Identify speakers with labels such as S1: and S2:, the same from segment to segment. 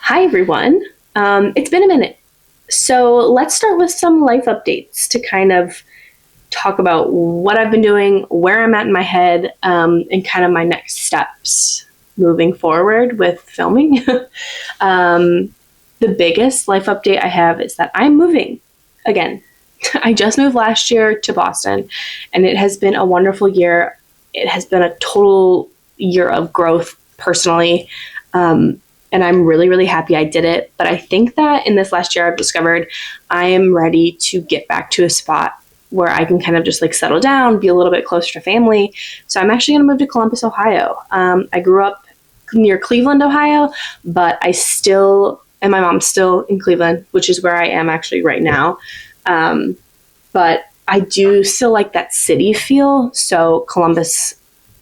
S1: Hi, everyone. It's been a minute. So let's start with some life updates to kind of talk about what I've been doing, where I'm at in my head, and kind of my next steps moving forward with filming. um, the biggest life update I have is that I'm moving again. I just moved last year to Boston, and it has been a wonderful year. It has been a total year of growth personally. And I'm really, really happy I did it. But I think that in this last year, I've discovered I am ready to get back to a spot where I can kind of just like settle down, be a little bit closer to family. So I'm actually going to move to Columbus, Ohio. I grew up near Cleveland, Ohio, but and my mom's still in Cleveland, which is where I am actually right now. But I do still like that city feel. So Columbus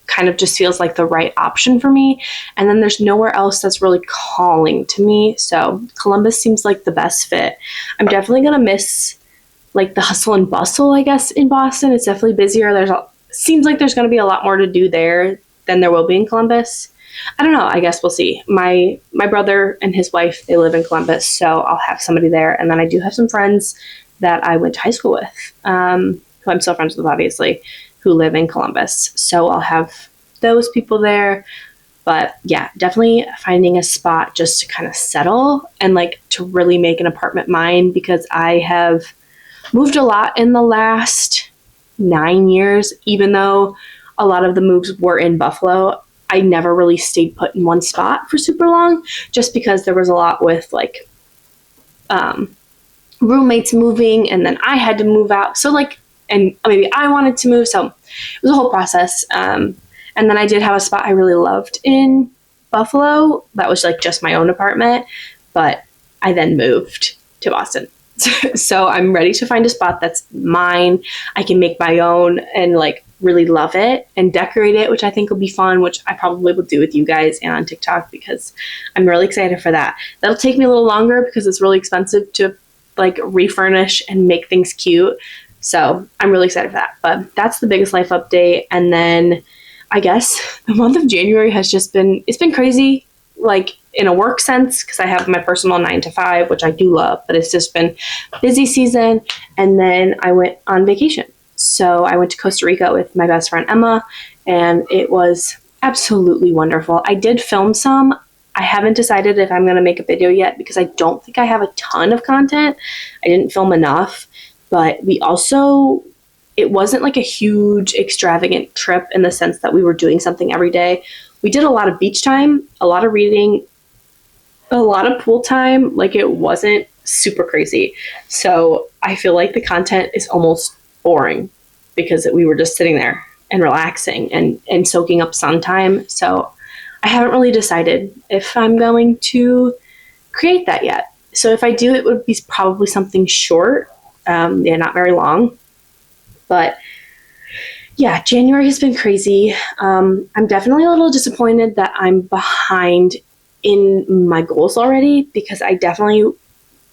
S1: kind of just feels like the right option for me. And then there's nowhere else that's really calling to me. So Columbus seems like the best fit. I'm definitely going to miss like the hustle and bustle, I guess, in Boston. It's definitely busier. Seems like there's going to be a lot more to do there than there will be in Columbus. I don't know. I guess we'll see. My brother and his wife, they live in Columbus, so I'll have somebody there. And then I do have some friends that I went to high school with, who I'm still friends with, obviously, who live in Columbus. So I'll have those people there. But yeah, definitely finding a spot just to kind of settle and like to really make an apartment mine, because I have moved a lot in the last 9 years. Even though a lot of the moves were in Buffalo, I never really stayed put in one spot for super long, just because there was a lot with like roommates moving, and then I had to move out. So like, and maybe I wanted to move. So it was a whole process. And then I did have a spot I really loved in Buffalo. That was like just my own apartment, but I then moved to Boston. So I'm ready to find a spot that's mine. I can make my own and like really love it and decorate it, which I think will be fun, which I probably will do with you guys and on TikTok, because I'm really excited for that. That'll take me a little longer because it's really expensive to like refurnish and make things cute. So I'm really excited for that. But that's the biggest life update. And then I guess the month of January has just it's been crazy, like in a work sense, because I have my personal 9 to 5, which I do love, but it's just been busy season. And then I went on vacation. So I went to Costa Rica with my best friend Emma, and it was absolutely wonderful. I did film some. I haven't decided if I'm going to make a video yet, because I don't think I have a ton of content. I didn't film enough, but it wasn't like a huge extravagant trip in the sense that we were doing something every day. We did a lot of beach time, a lot of reading, a lot of pool time. Like, it wasn't super crazy. So I feel like the content is almost boring because we were just sitting there and relaxing and soaking up sun time. So I haven't really decided if I'm going to create that yet. So if I do, it would be probably something short. Not very long. But yeah, January has been crazy. I'm definitely a little disappointed that I'm behind in my goals already, because I definitely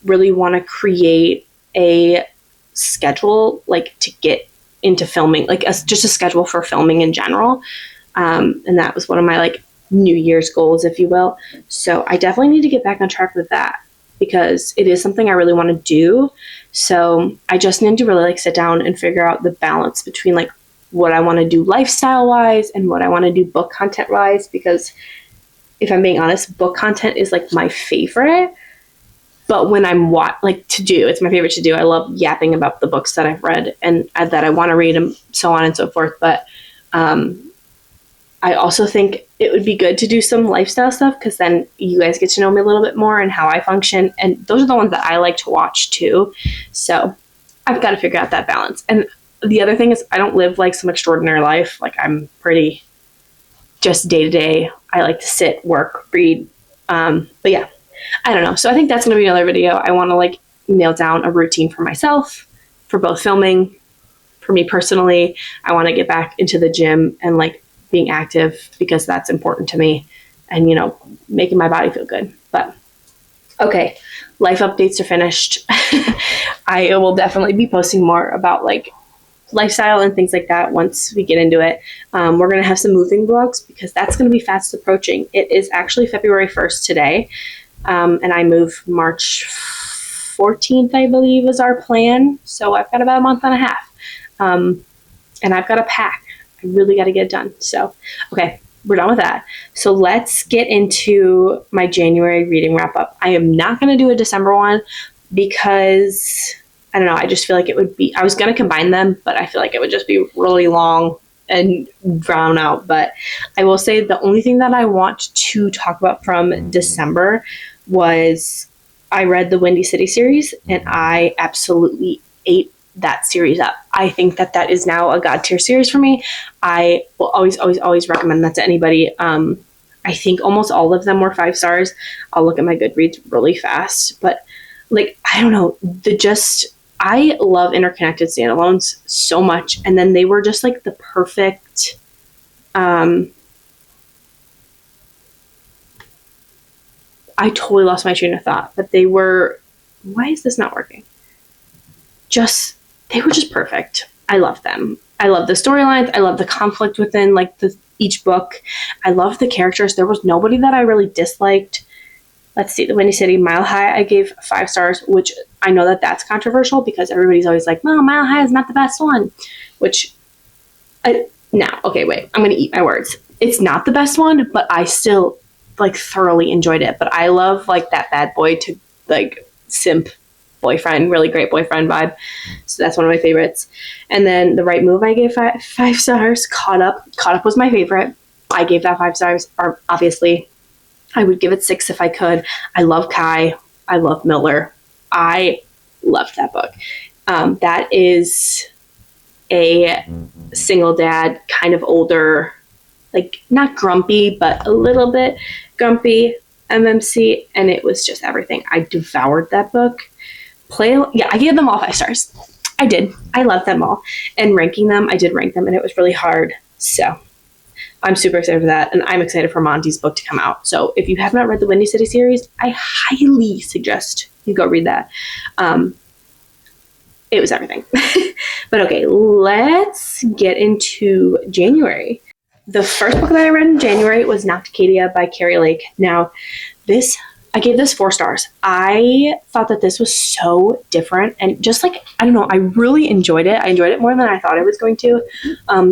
S1: really want to create a schedule, like to get into filming, like just a schedule for filming in general. And that was one of my like New Year's goals, if you will. So I definitely need to get back on track with that, because it is something I really want to do. So I just need to really like sit down and figure out the balance between like what I want to do lifestyle wise and what I want to do book content wise, because if I'm being honest, book content is like my favorite. But when it's my favorite to do. I love yapping about the books that I've read and that I want to read, and so on and so forth. But I also think it would be good to do some lifestyle stuff, because then you guys get to know me a little bit more and how I function. And those are the ones that I like to watch too. So I've got to figure out that balance. And the other thing is, I don't live like some extraordinary life. Like, I'm pretty just day to day. I like to sit, work, read. But yeah, I don't know. So I think that's going to be another video. I want to like nail down a routine for myself, for both filming, for me personally. I want to get back into the gym and like being active, because that's important to me, and, making my body feel good. But okay, life updates are finished. I will definitely be posting more about like lifestyle and things like that once we get into it. We're going to have some moving vlogs, because that's going to be fast approaching. It is actually February 1st today. And I move March 14th, I believe, is our plan. So I've got about a month and a half. And I've got to pack. I really got to get it done. So, okay, we're done with that. So let's get into my January reading wrap up. I am not going to do a December one because, I don't know, I just feel like it would be, I was going to combine them, but I feel like it would just be really long and drawn out. But I will say the only thing that I want to talk about from December was I read the Windy City series and I absolutely ate that series up. I think that that is now a God tier series for me. I will always recommend that to anybody. I think almost all of them were 5 stars. I'll look at my Goodreads really fast, but like, I don't know, I love interconnected standalones so much. And then they were just like the perfect, I totally lost my train of thought, but they were, why is this not working? They were just perfect. I love them. I love the storylines. I love the conflict within like each book. I love the characters. There was nobody that I really disliked. Let's see, the Windy City, Mile High, I gave 5 stars, which I know that that's controversial because everybody's always like, no, Mile High is not the best one, which, okay, wait, I'm going to eat my words. It's not the best one, but I still like thoroughly enjoyed it. But I love like that bad boy to like simp boyfriend, really great boyfriend vibe. So that's one of my favorites. And then The Right Move, I gave 5 stars. Caught Up was my favorite. I gave that 5 stars. Or obviously, I would give it 6 if I could. I love Kai. I love Miller. I loved that book. That is a single dad, kind of older, like not grumpy, but a little bit grumpy MMC, and it was just everything. I devoured that book. I gave them all 5 stars. I did. I loved them all. And ranking them, I did rank them, and it was really hard. So I'm super excited for that, and I'm excited for Monty's book to come out. So if you have not read the Windy City series, I highly suggest you go read that. It was everything. But okay, let's get into January. The first book that I read in January was Nocticadia by Keri. Now, I gave this 4 stars. I thought that this was so different and just like, I don't know, I really enjoyed it. I enjoyed it more than I thought I was going to.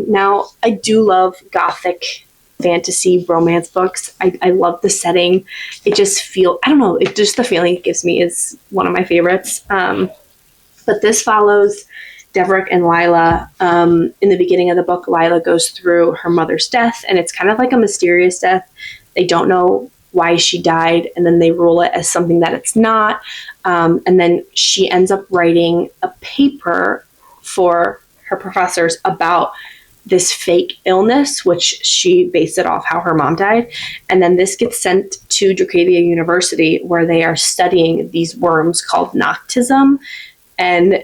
S1: Now, I do love gothic fantasy romance books. I love the setting. It just I don't know, the feeling it gives me is one of my favorites. But this follows Deverick and Nyla. In the beginning of the book, Nyla goes through her mother's death, and it's kind of like a mysterious death. They don't know why she died, and then they rule it as something that it's not. And then she ends up writing a paper for her professors about this fake illness, which she based it off how her mom died. And then this gets sent to Nocticadia University, where they are studying these worms called noctism. And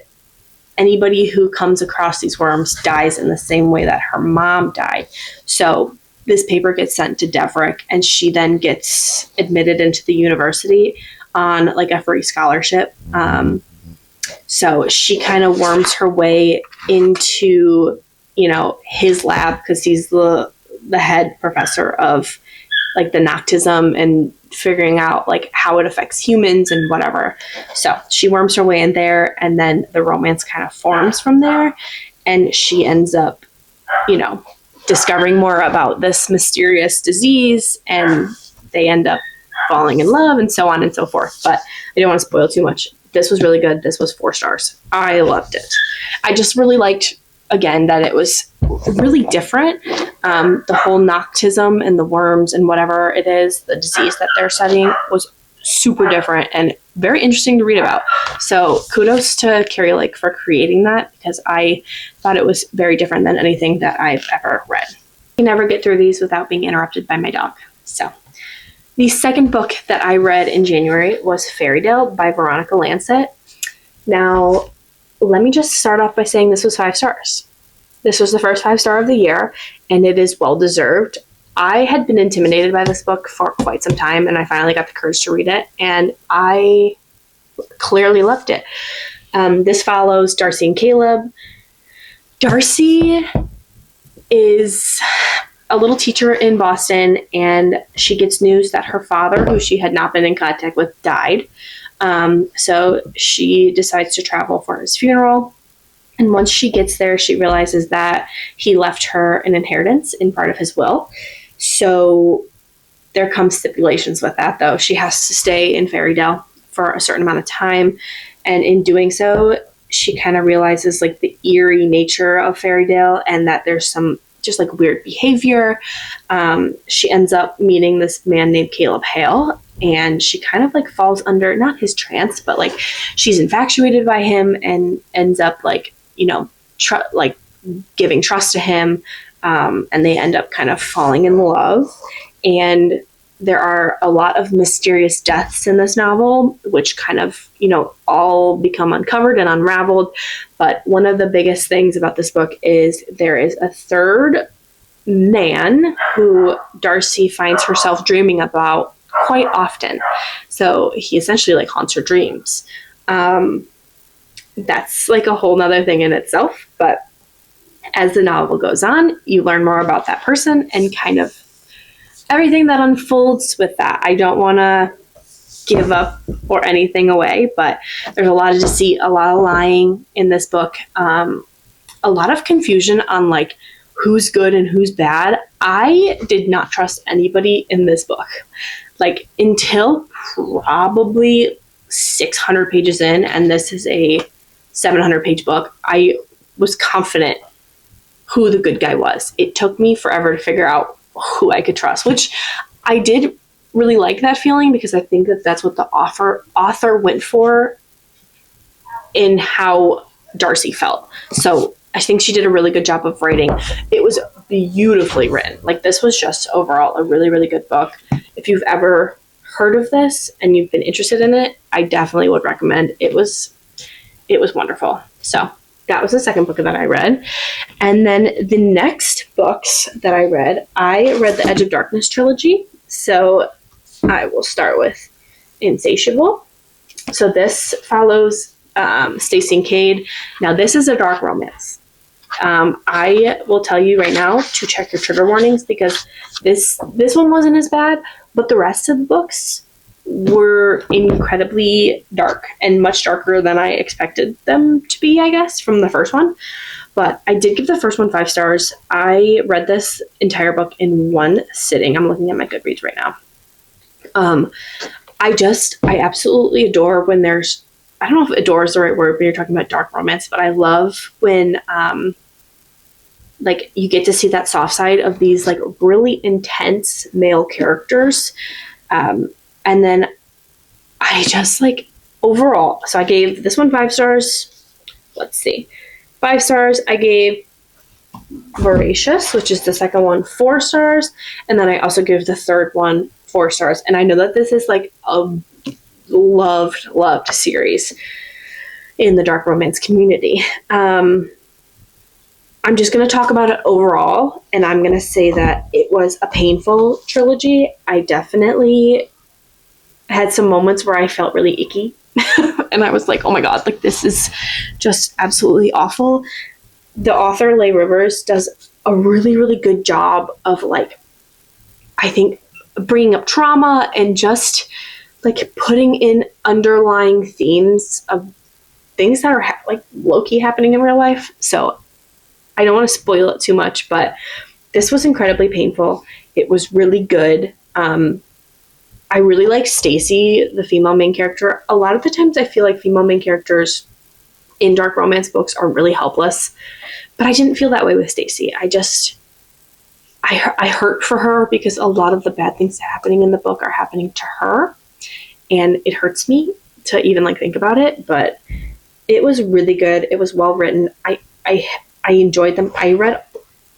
S1: anybody who comes across these worms dies in the same way that her mom died. So this paper gets sent to Deverick, and she then gets admitted into the university on like a free scholarship. So she kind of worms her way into, his lab, because he's the head professor of like the noctism and figuring out like how it affects humans and whatever. So she worms her way in there, and then the romance kind of forms from there, and she ends up, discovering more about this mysterious disease, and they end up falling in love and so on and so forth. But I don't want to spoil too much. This was really good. This was 4 stars. I loved it. I just really liked, again, that it was really different. The whole noctism and the worms and whatever it is, the disease that they're studying, was super different and very interesting to read about. So kudos to Keri for creating that, because I thought it was very different than anything that I've ever read. I can never get through these without being interrupted by my dog. So the second book that I read in January was Fairydale by Veronica Lancet. Now, let me just start off by saying this was 5 stars. This was the first 5-star of the year, and it is well-deserved. I had been intimidated by this book for quite some time, and I finally got the courage to read it, and I clearly loved it. This follows Darcy and Caleb. Darcy is a little teacher in Boston, and she gets news that her father, who she had not been in contact with, died. So she decides to travel for his funeral. And once she gets there, she realizes that he left her an inheritance in part of his will. So there comes stipulations with that, though. She has to stay in Fairydale for a certain amount of time. And in doing so, she kind of realizes like the eerie nature of Fairydale and that there's some just like weird behavior. She ends up meeting this man named Caleb Hale, and she kind of like falls under not his trance, but like she's infatuated by him and ends up like, you know, like giving trust to him. And they end up kind of falling in love. And there are a lot of mysterious deaths in this novel, which kind of, you know, all become uncovered and unraveled. But one of the biggest things about this book is there is a third man who Darcy finds herself dreaming about quite often. So he essentially like haunts her dreams. That's like a whole nother thing in itself. But as the novel goes on, you learn more about that person and kind of everything that unfolds with that. I don't want to give up or anything away, but there's a lot of deceit, a lot of lying in this book, a lot of confusion on like who's good and who's bad. I did not trust anybody in this book, like until probably 600 pages in, and this is a 700-page book. I was confident who the good guy was. It took me forever to figure out who I could trust, which I did really like that feeling because I think that that's what the author went for in how Darcy felt. So I think she did a really good job of writing. It was beautifully written. Like this was just overall a really, really good book. If you've ever heard of this and you've been interested in it, I definitely would recommend. It was wonderful. So that was the second book that I read. And then the next books that I read the Edge of Darkness trilogy. So I will start with Insatiable. So this follows Stacey and Cade. Now this is a dark romance. I will tell you right now to check your trigger warnings because this one wasn't as bad, but the rest of the books were incredibly dark and much darker than I expected them to be, I guess, from the first one. But I did give the first one 5 stars. I read this entire book in one sitting. I'm looking at my Goodreads right now. I absolutely adore when there's, I don't know if adore is the right word when you're talking about dark romance, but I love when, like you get to see that soft side of these like really intense male characters. And then I just like overall, so I gave this one 5 stars. Let's see. 5 stars. I gave Voracious, which is the second one, 4 stars. And then I also gave the third one 4 stars. And I know that this is like a loved series in the dark romance community. I'm just going to talk about it overall. And I'm going to say that it was a painful trilogy. I definitely had some moments where I felt really icky and I was like, oh my God, like this is just absolutely awful. The author Leigh Rivers does a really, really good job of like, I think bringing up trauma and just like putting in underlying themes of things that are like low-key happening in real life. So I don't want to spoil it too much, but this was incredibly painful. It was really good. I really like Stacey, the female main character. A lot of the times I feel like female main characters in dark romance books are really helpless, but I didn't feel that way with Stacey. I hurt for her because a lot of the bad things happening in the book are happening to her, and it hurts me to even like think about it, but it was really good. It was well written. I enjoyed them.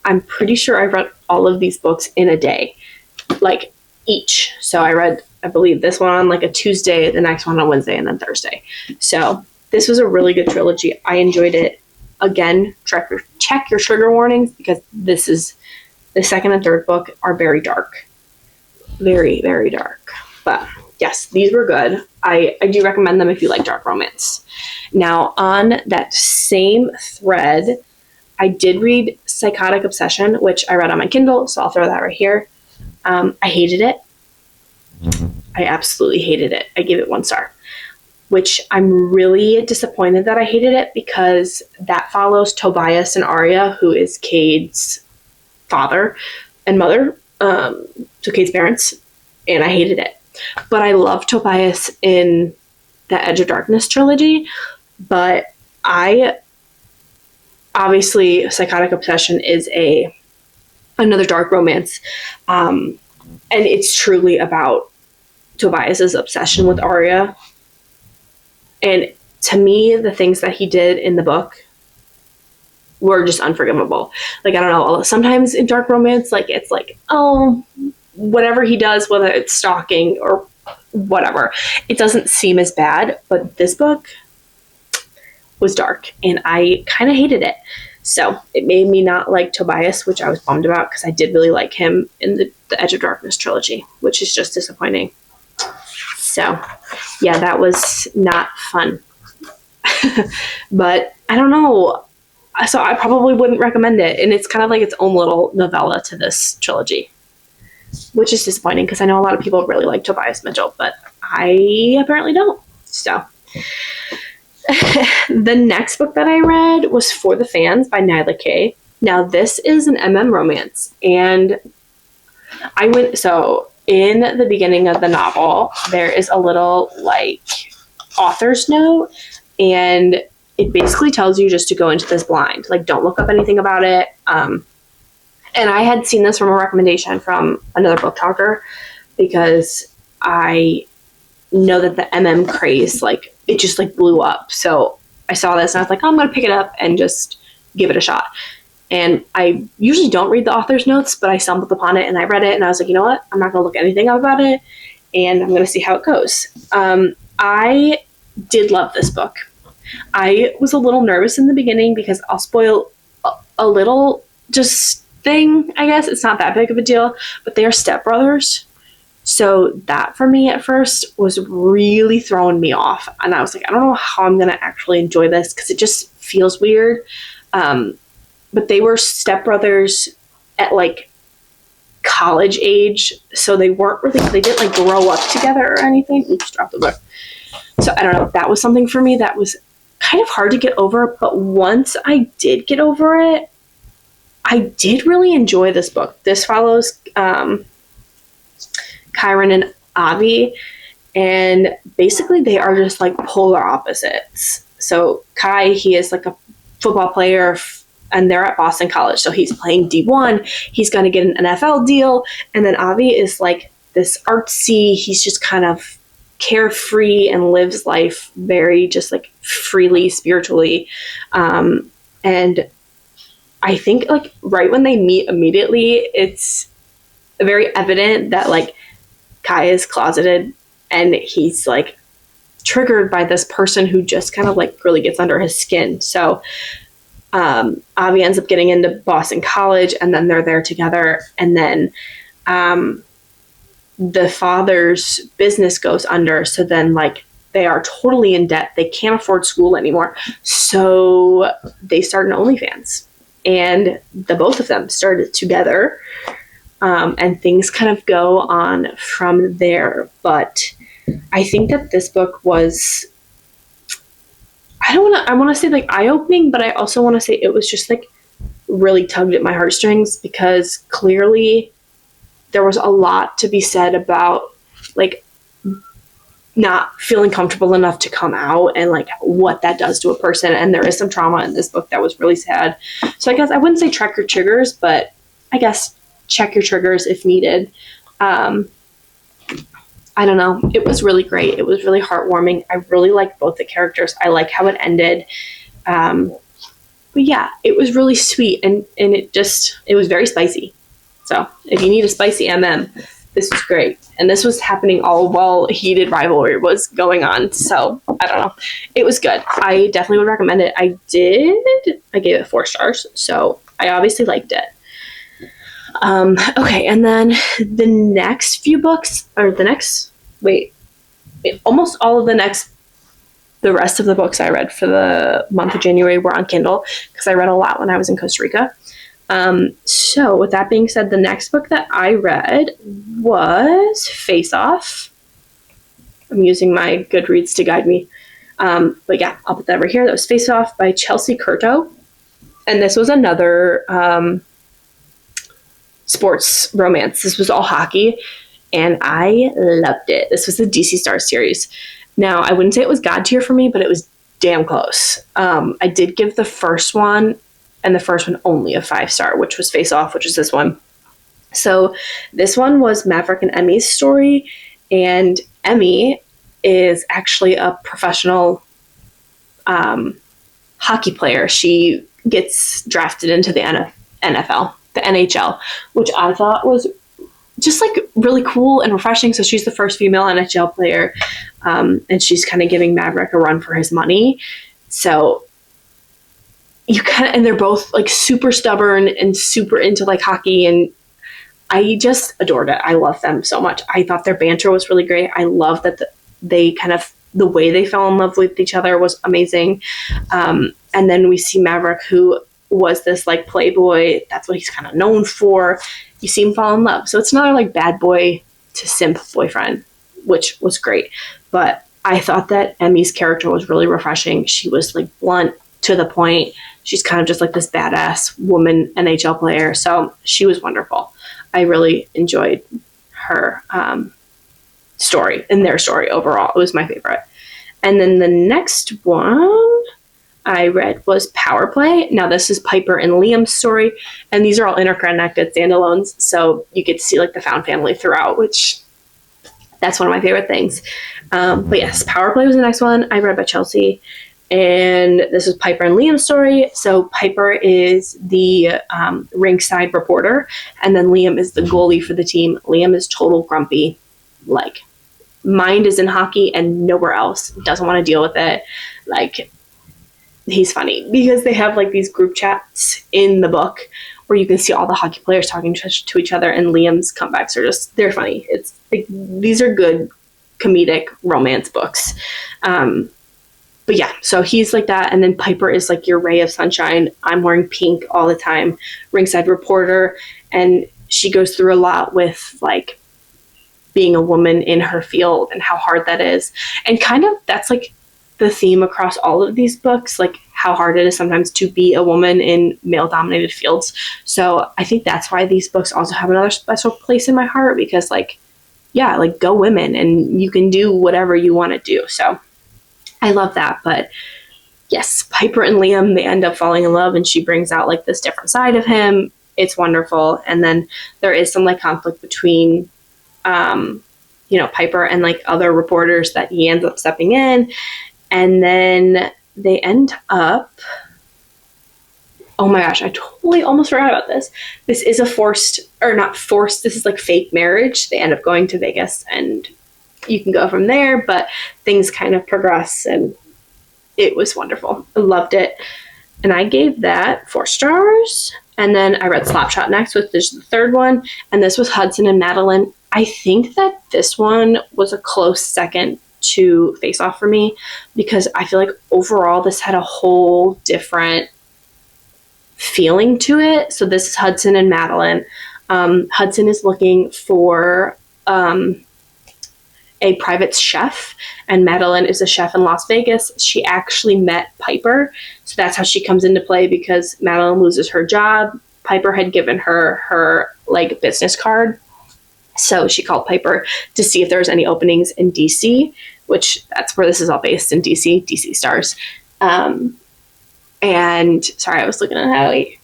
S1: I'm pretty sure I read all of these books in a day, like each. So I read, I believe, this one on like a Tuesday, the next one on Wednesday, and then Thursday. So this was a really good trilogy. I enjoyed it. Again, check your trigger warnings because this is the second and third book are very dark. Very, very dark. But yes, these were good. I do recommend them if you like dark romance. Now, on that same thread, I did read Psychotic Obsession, which I read on my Kindle, so I'll throw that right here. I hated it. I absolutely hated it. I gave it 1 star, which I'm really disappointed that I hated it, because that follows Tobias and Arya, who is Cade's father and mother, so Cade's parents, and I hated it. But I love Tobias in the Edge of Darkness trilogy, but obviously Psychotic Obsession is another dark romance, and it's truly about Tobias's obsession with Arya. And to me, the things that he did in the book were just unforgivable. Like, I don't know, sometimes in dark romance, like, it's like, oh, whatever he does, whether it's stalking or whatever, it doesn't seem as bad. But this book was dark, and I kind of hated it. So it made me not like Tobias, which I was bummed about, because I did really like him in the Edge of Darkness trilogy, which is just disappointing. So yeah, that was not fun. But I don't know. So I probably wouldn't recommend it. And it's kind of like its own little novella to this trilogy, which is disappointing, because I know a lot of people really like Tobias Mitchell, but I apparently don't. So the next book that I read was For the Fans by Nyla K. Now, this is an romance, and so in the beginning of the novel, there is a little, like, author's note, and it basically tells you just to go into this blind. Like, don't look up anything about it. And I had seen this from a recommendation from another book talker, because I know that the craze, like, it just, like, blew up. So I saw this, and I was like, oh, I'm going to pick it up and just give it a shot. And I usually don't read the author's notes, but I stumbled upon it, and I read it, and I was like, you know what? I'm not going to look anything up about it, and I'm going to see how it goes. I did love this book. I was a little nervous in the beginning, because I'll spoil a little just thing, I guess. It's not that big of a deal, but they are stepbrothers. So that, for me at first, was really throwing me off. And I was like, I don't know how I'm going to actually enjoy this, because it just feels weird. But they were stepbrothers at, like, college age. So they didn't, like, grow up together or anything. Oops, dropped the book. So I don't know. That was something for me that was kind of hard to get over. But once I did get over it, I did really enjoy this book. This follows Chiron and Avi, and basically they are just, like, polar opposites. So Kai, he is, like, a football player, and they're at Boston College, so he's playing D1. He's going to get an NFL deal. And then Avi is, like, this artsy, he's just kind of carefree and lives life very just, like, freely, spiritually. And I think, like, right when they meet immediately, it's very evident that, like, Kai is closeted, and he's, like, triggered by this person who just kind of, like, really gets under his skin. So Avi ends up getting into Boston College, and then they're there together. And then the father's business goes under. So then, like, they are totally in debt. They can't afford school anymore. So they start an OnlyFans. And the both of them started together. And things kind of go on from there. But I think that this book was, I want to say, like, eye-opening, but I also want to say it was just, like, really tugged at my heartstrings, because clearly there was a lot to be said about, like, not feeling comfortable enough to come out, and, like, what that does to a person. And there is some trauma in this book that was really sad. So I guess I wouldn't say check your triggers, but I guess check your triggers if needed. I don't know. It was really great. It was really heartwarming. I really liked both the characters. I like how it ended. But yeah, it was really sweet, and it was very spicy. So if you need a spicy this was great. And this was happening all while heated rivalry was going on. So I don't know. It was good. I definitely would recommend it. I gave it 4 stars. So I obviously liked it. Okay, and then the next few books, or almost all of the next the rest of the books I read for the month of January were on Kindle because I read a lot when I was in Costa Rica. So with that being said, the next book that I read was Face Off. I'm using my Goodreads to guide me. But yeah, I'll put that over here. That was Face Off by Chelsea Curto. And this was another sports romance. This was all hockey, and I loved it. This was the DC Stars series. Now, I wouldn't say it was God tier for me, but it was damn close. I did give the first one, and the first one only, a 5-star, which was Face Off, which is this one. So this one was Maverick and Emmy's story, and Emmy is actually a professional hockey player. She gets drafted into the NFL, the NHL, which I thought was just like really cool and refreshing. So she's the first female NHL player, and she's kind of giving Maverick a run for his money. So and they're both like super stubborn and super into like hockey, and I just adored it. I love them so much. I thought their banter was really great. I love that the way they fell in love with each other was amazing. And then we see Maverick, who was this like playboy. That's what he's kind of known for. You see him fall in love. So it's another like bad boy to simp boyfriend, which was great. But I thought that Emmy's character was really refreshing. She was like blunt, to the point. She's kind of just like this badass woman NHL player. So she was wonderful. I really enjoyed her story and their story overall. It was my favorite. And then the next one I read was Power Play. Now this is Piper and Liam's story, and these are all interconnected standalones, so you get to see like the found family throughout, which that's one of my favorite things. But yes, Power Play was the next one I read by Chelsea, and this is Piper and Liam's story. So Piper is the ringside reporter, and then Liam is the goalie for the team. Liam is total grumpy, like mind is in hockey and nowhere else, doesn't want to deal with it. Like, he's funny because they have like these group chats in the book where you can see all the hockey players talking to each other, and Liam's comebacks are they're funny. It's like, these are good comedic romance books. But yeah, so he's like that. And then Piper is like your ray of sunshine. I'm wearing pink all the time, ringside reporter. And she goes through a lot with like being a woman in her field and how hard that is. And kind of that's like the theme across all of these books, like how hard it is sometimes to be a woman in male dominated fields. So I think that's why these books also have another special place in my heart, because like, yeah, like go women and you can do whatever you want to do. So I love that. But yes, Piper and Liam, they end up falling in love, and she brings out like this different side of him. It's wonderful. And then there is some like conflict between, Piper and like other reporters that he ends up stepping in. And then they end up, oh my gosh, I totally almost forgot about this. This is this is like fake marriage. They end up going to Vegas, and you can go from there, but things kind of progress, and it was wonderful. I loved it. And I gave that 4 stars. And then I read Slapshot next, which is the third one. And this was Hudson and Madeline. I think that this one was a close second to Face Off for me, because I feel like overall this had a whole different feeling to it. So this is Hudson and Madeline. Hudson is looking for a private chef, and Madeline is a chef in Las Vegas. She actually met Piper, so that's how she comes into play, because Madeline loses her job. Piper had given her like business card, so she called Piper to see if there was any openings in DC, which that's where this is all based, in DC Stars. And sorry, I was looking at Howie.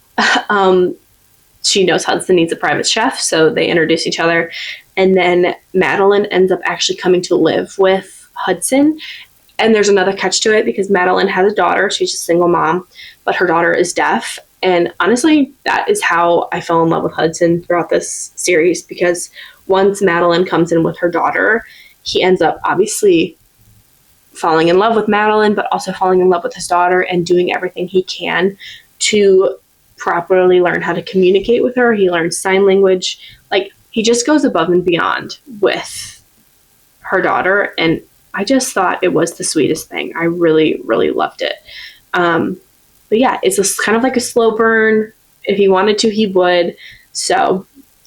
S1: She knows Hudson needs a private chef, so they introduce each other. And then Madeline ends up actually coming to live with Hudson. And there's another catch to it, because Madeline has a daughter. She's a single mom, but her daughter is deaf. And honestly, that is how I fell in love with Hudson throughout this series, because once Madeline comes in with her daughter, he ends up obviously falling in love with Madeline, but also falling in love with his daughter and doing everything he can to properly learn how to communicate with her. He learns sign language. Like, he just goes above and beyond with her daughter, and I just thought it was the sweetest thing. I really, really loved it. But yeah, it's kind of like a slow burn. If he wanted to, he would. So,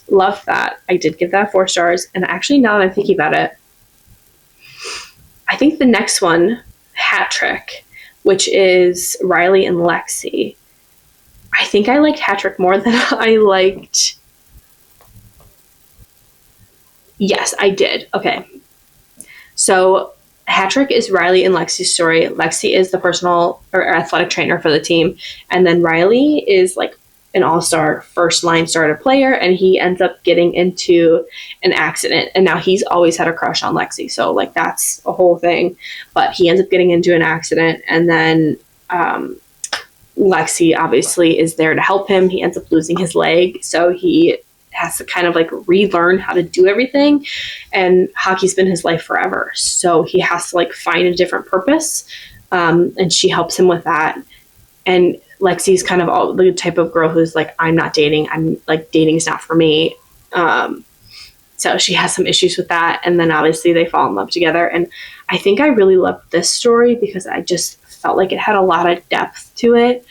S1: love that. I did give that 4 stars. And actually, now that I'm thinking about it, I think the next one, Hat Trick, which is Riley and Lexi, I think I liked Hat Trick more than I liked... Yes, I did. Okay. So, Hat Trick is Riley and Lexi's story. Lexi is the personal or athletic trainer for the team. And then Riley is like an all-star first-line starter player, and he ends up getting into an accident. And now he's always had a crush on Lexi. So, like, that's a whole thing. But he ends up getting into an accident, and then Lexi obviously is there to help him. He ends up losing his leg. So he has to kind of like relearn how to do everything, and hockey's been his life forever, so he has to like find a different purpose, and she helps him with that. And Lexi's kind of all the type of girl who's like, I'm not dating, I'm like, dating's not for me, so she has some issues with that, and then obviously they fall in love together. And I think I really loved this story because I just felt like it had a lot of depth to it.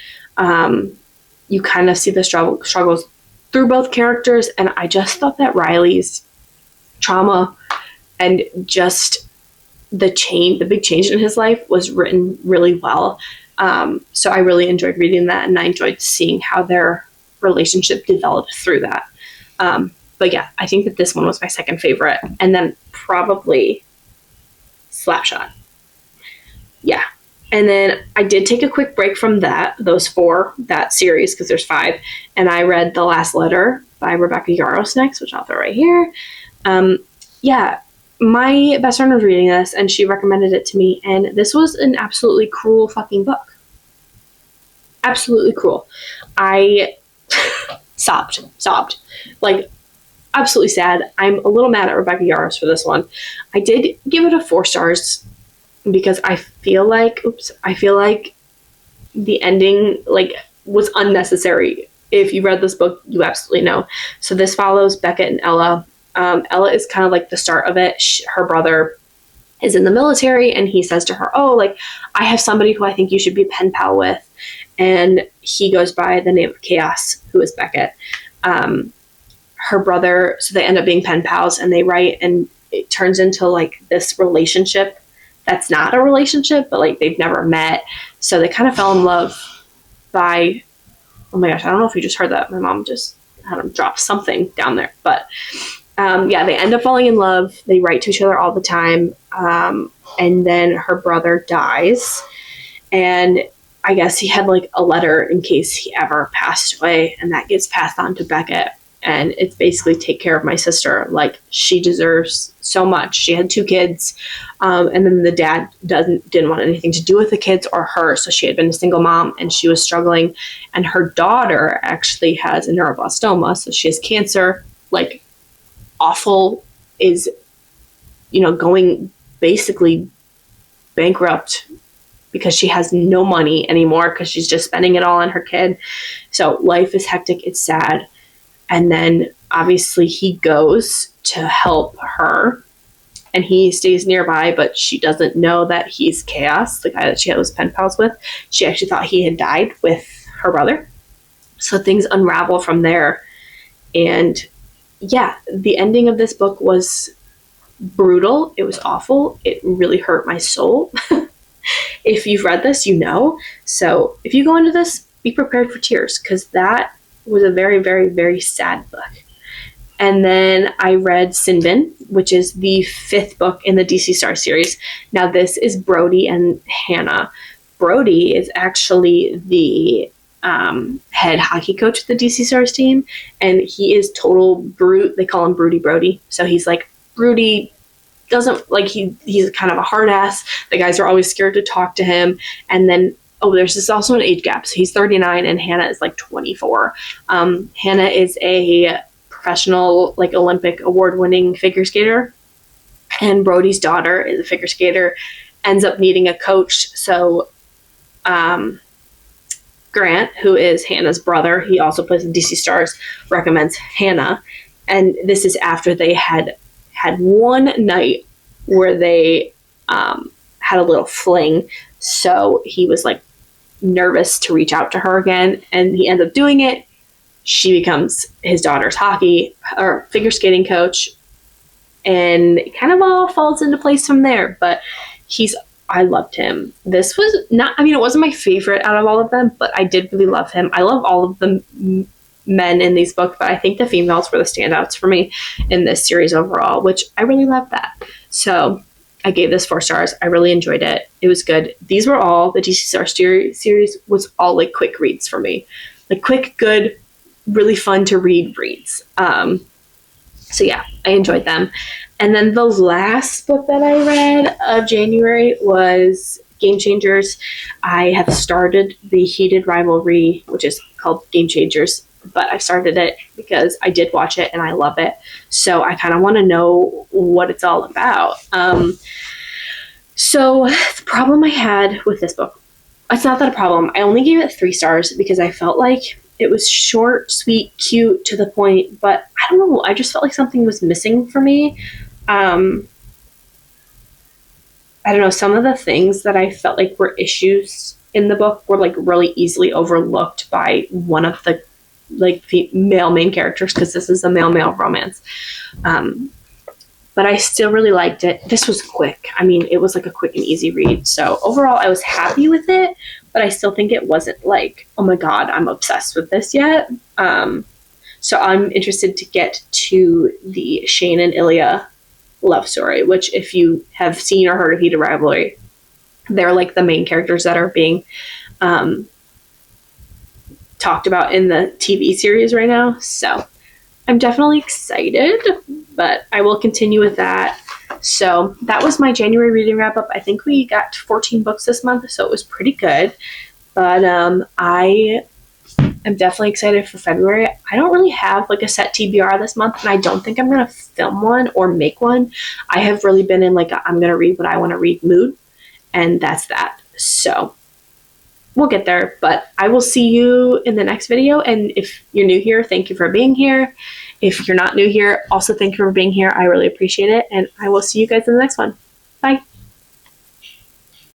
S1: You kind of see the struggles through both characters, and I just thought that Riley's trauma and just the big change in his life was written really well. So I really enjoyed reading that, and I enjoyed seeing how their relationship developed through that. But yeah, I think that this one was my second favorite, and then probably Slapshot. Yeah. And then I did take a quick break from that series, because there's 5, and I read The Last Letter by Rebecca Yarros next, which I'll throw right here. Yeah, my best friend was reading this, and she recommended it to me, and this was an absolutely cruel fucking book. Absolutely cruel. I sobbed. Like, absolutely sad. I'm a little mad at Rebecca Yarros for this one. I did give it a 4 stars, because I feel like the ending like was unnecessary. If you read this book, you absolutely know. So this follows Beckett and Ella. Ella is kind of like the start of it. Her brother is in the military, and he says to her, oh, like, I have somebody who I think you should be a pen pal with. And he goes by the name of Chaos, who is Beckett. Her brother, so they end up being pen pals, and they write, and it turns into like this relationship that's not a relationship, but like they've never met. So they kind of fell in love by, oh my gosh, I don't know if you just heard that. My mom just had them drop something down there. But yeah, they end up falling in love. They write to each other all the time. And then her brother dies. And I guess he had like a letter in case he ever passed away. And that gets passed on to Beckett. And it's basically, take care of my sister. Like, she deserves so much. She had 2 kids. And then the dad didn't want anything to do with the kids or her. So she had been a single mom, and she was struggling. And her daughter actually has a neuroblastoma. So she has cancer. Like, awful, is, going basically bankrupt because she has no money anymore, because she's just spending it all on her kid. So life is hectic. It's sad. And then obviously he goes to help her, and he stays nearby, but she doesn't know that he's Chaos, the guy that she had those pen pals with. She actually thought he had died with her brother. So things unravel from there. And yeah, the ending of this book was brutal. It was awful. It really hurt my soul. If you've read this, you know. So if you go into this, be prepared for tears, because that was a very, very, very sad book. And then I read Sinbin, which is the 5th book in the DC Star series. Now this is Brody and Hannah. Brody is actually the head hockey coach of the DC Stars team, and he is total brute. They call him Broody Brody. So he's like, Broody doesn't, like, he's kind of a hard ass. The guys are always scared to talk to him. And then there's also an age gap. So he's 39 and Hannah is like 24. Hannah is a professional, like, Olympic award-winning figure skater. And Brody's daughter is a figure skater, ends up needing a coach. So Grant, who is Hannah's brother, he also plays in DC Stars, recommends Hannah. And this is after they had one night where they had a little fling. So he was like nervous to reach out to her again, and he ends up doing it. She becomes his daughter's hockey or figure skating coach, and it kind of all falls into place from there. But I loved him. This was not, I mean, it wasn't my favorite out of all of them, but I did really love him. I love all of the men in these books, but I think the females were the standouts for me in this series overall, which I really loved that. So I gave this 4 stars. I really enjoyed it. It was good. These were all, the DC Star series was all like quick reads for me. Like quick, good, really fun to read reads. So yeah, I enjoyed them. And then the last book that I read of January was Game Changers. I have started the Heated Rivalry, which is called Game Changers, but I started it because I did watch it and I love it. So I kind of want to know what it's all about. So the problem I had with this book, it's not that a problem. I only gave it 3 stars because I felt like it was short, sweet, cute, to the point, but I don't know. I just felt like something was missing for me. I don't know. Some of the things that I felt like were issues in the book were like really easily overlooked by one of the like male main characters, because this is a male-male romance. But I still really liked it. This was quick. I mean, it was like a quick and easy read. So overall, I was happy with it, but I still think it wasn't like, oh my God, I'm obsessed with this yet. So I'm interested to get to the Shane and Ilya love story, which if you have seen or heard of Heated Rivalry, they're like the main characters that are being talked about in the TV series right now. So I'm definitely excited, but I will continue with that. So that was my January reading wrap up. I think we got 14 books this month, so it was pretty good. But I am definitely excited for February. I don't really have like a set TBR this month, and I don't think I'm going to film one or make one. I have really been in like I'm going to read what I want to read mood, and that's that. So we'll get there, but I will see you in the next video. And if you're new here, thank you for being here. If you're not new here, also thank you for being here. I really appreciate it, and I will see you guys in the next one. Bye.